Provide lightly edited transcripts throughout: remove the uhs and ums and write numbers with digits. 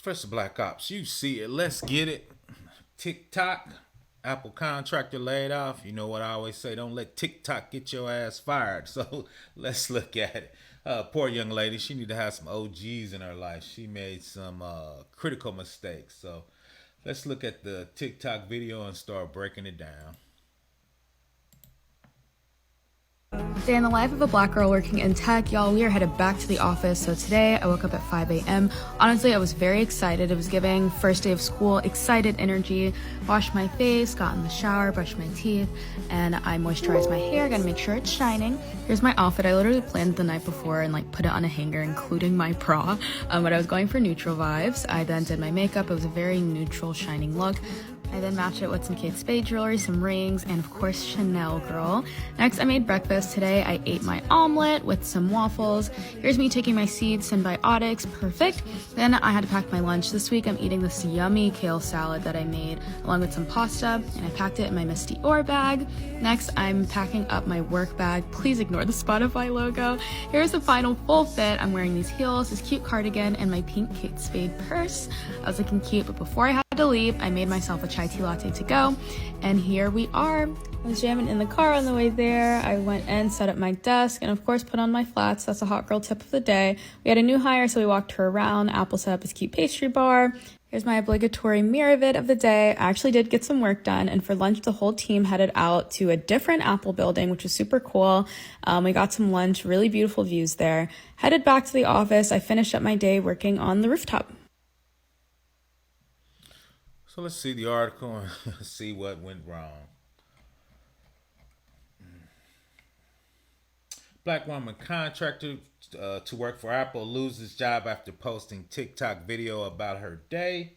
Professor Black Ops, you see it. Let's get it. TikTok, Apple contractor laid off. You know what I always say, don't let TikTok get your ass fired. So let's look at it. Poor young lady, she need to have some OGs in her life. She made some critical mistakes. So let's look at the TikTok video and start breaking it down. Day in the life of a black girl working in tech. Y'all, we are headed back to the office. So today I woke up at 5 a.m. Honestly, I was very excited. It was giving first day of school, excited energy. Washed my face, got in the shower, brushed my teeth, and I moisturized my hair. Gotta make sure it's shining. Here's my outfit. I literally planned the night before and put it on a hanger, including my bra. But I was going for neutral vibes. I then did my makeup. It was a very neutral, shining look. I then matched it with some Kate Spade jewelry, some rings, and of course Chanel girl. Next, I made breakfast. Today, I ate my omelet with some waffles. Here's me taking my seed, symbiotics, perfect. Then I had to pack my lunch. This week, I'm eating this yummy kale salad that I made along with some pasta, and I packed it in my Misty Dior bag. Next, I'm packing up my work bag. Please ignore the Spotify logo. Here's the final full fit. I'm wearing these heels, this cute cardigan, and my pink Kate Spade purse. I was looking cute, but before I had to leave, I made myself a chai tea latte to go, and here we are. I was jamming in the car on the way there. I went and set up my desk and of course put on my flats. That's a hot girl tip of the day. We had a new hire, so we walked her around. Apple set up his cute pastry bar. Here's my obligatory mirror vid of the day. I actually did get some work done, and for lunch the whole team headed out to a different Apple building, which was super cool. We got some lunch, really beautiful views there. Headed back to the office. I finished up my day working on the rooftop. So let's see the article and see what went wrong. Black woman contractor to work for Apple loses job after posting TikTok video about her day.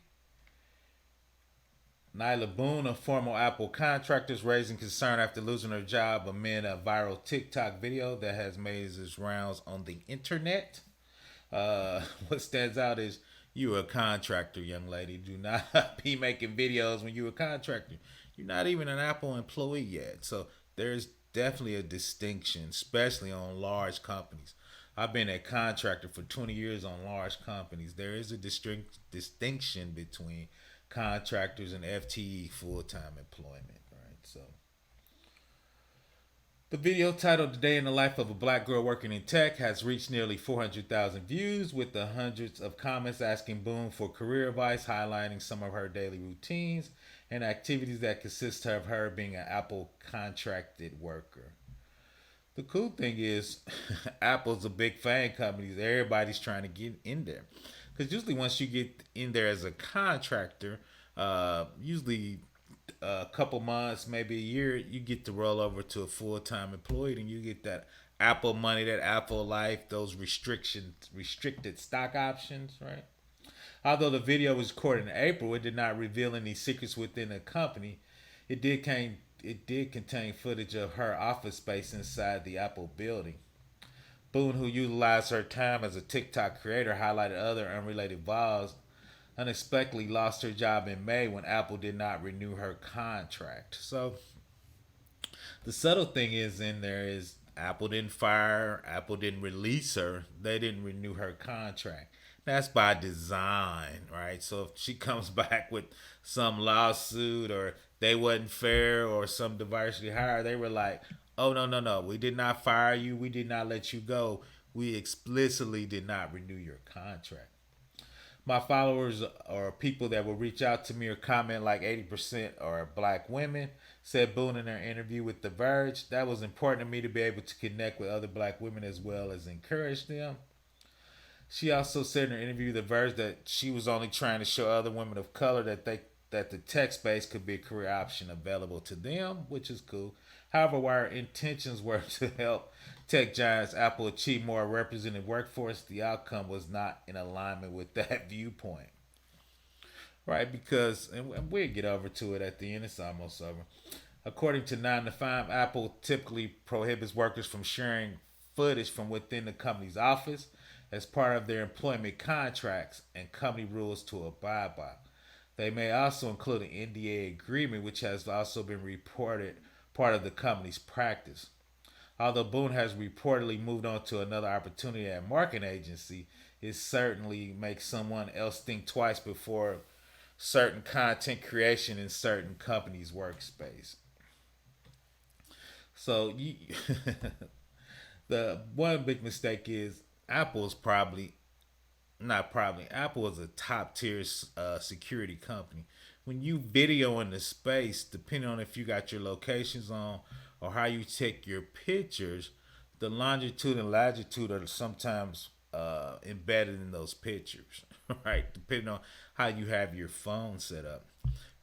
Nyla Boone, a former Apple contractor, is raising concern after losing her job amid a viral TikTok video that has made its rounds on the internet. What stands out is you're a contractor, young lady. Do not be making videos when you're a contractor. You're not even an Apple employee yet. So there's definitely a distinction, especially on large companies. I've been a contractor for 20 years on large companies. There is a distinction between contractors and FTE, full-time employment, right? So the video, titled "The Day in the Life of a Black Girl Working in Tech," has reached nearly 400,000 views, with the hundreds of comments asking Boone for career advice, highlighting some of her daily routines and activities that consist of her being an Apple contracted worker. The cool thing is, Apple's a big fan company. Everybody's trying to get in there. Because usually, once you get in there as a contractor, usually a couple months, maybe a year, you get to roll over to a full time employee, and you get that Apple money, that Apple life, those restricted stock options, right? Although the video was recorded in April, it did not reveal any secrets within the company. It did contain footage of her office space inside the Apple building. Boone, who utilized her time as a TikTok creator, highlighted other unrelated vlogs, unexpectedly lost her job in May when Apple did not renew her contract. So the subtle thing is in there is Apple didn't fire her, Apple didn't release her, they didn't renew her contract. That's by design, right? So if she comes back with some lawsuit or they wasn't fair or some diversity hire, they were like, oh no, no, no, we did not fire you, we did not let you go. We explicitly did not renew your contract. My followers or people that will reach out to me or comment, like 80% are black women, said Boone in her interview with The Verge. That was important to me to be able to connect with other black women as well as encourage them. She also said in her interview with The Verge that she was only trying to show other women of color that the tech space could be a career option available to them, which is cool. However, while her intentions were to help tech giants Apple achieve more represented workforce, the outcome was not in alignment with that viewpoint. Right? Because, and we'll get over to it at the end, it's almost over. According to 9 to 5, Apple typically prohibits workers from sharing footage from within the company's office as part of their employment contracts and company rules to abide by. They may also include an NDA agreement, which has also been reported part of the company's practice. Although Boone has reportedly moved on to another opportunity at a marketing agency, it certainly makes someone else think twice before certain content creation in certain companies' workspace. So you, the one big mistake is Apple's probably not probably Apple is a top tier security company. When you video in the space, depending on if you got your locations on or how you take your pictures, the longitude and latitude are sometimes embedded in those pictures, right? Depending on how you have your phone set up.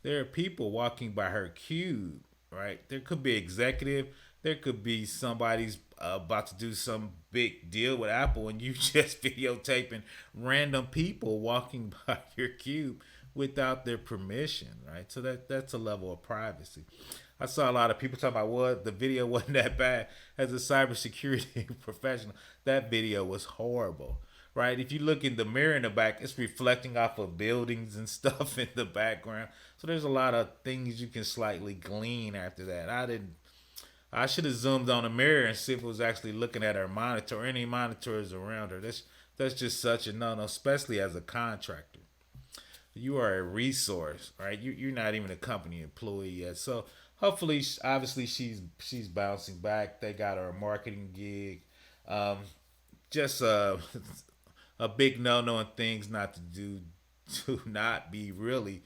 There are people walking by her cube, right? There could be executive. There could be somebody's about to do some big deal with Apple, and you just videotaping random people walking by your cube without their permission, right? So that's a level of privacy. I saw a lot of people talking about what the video wasn't that bad. As a cybersecurity professional, that video was horrible, right? If you look in the mirror in the back, it's reflecting off of buildings and stuff in the background. So there's a lot of things you can slightly glean after that. I should have zoomed on the mirror and see if it was actually looking at her monitor or any monitors around her. That's just such a no no, especially as a contractor. You are a resource, right? You're not even a company employee yet. So hopefully, obviously, she's bouncing back. They got her a marketing gig. Um, just a big no no and things not to do to not be really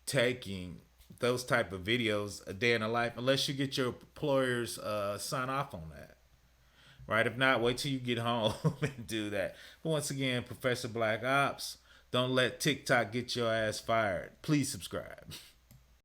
taking those type of videos a day in the life unless you get your employers sign off on that, right? If not, wait till you get home and do that. But once again, Professor Black Ops, don't let TikTok get your ass fired. Please subscribe.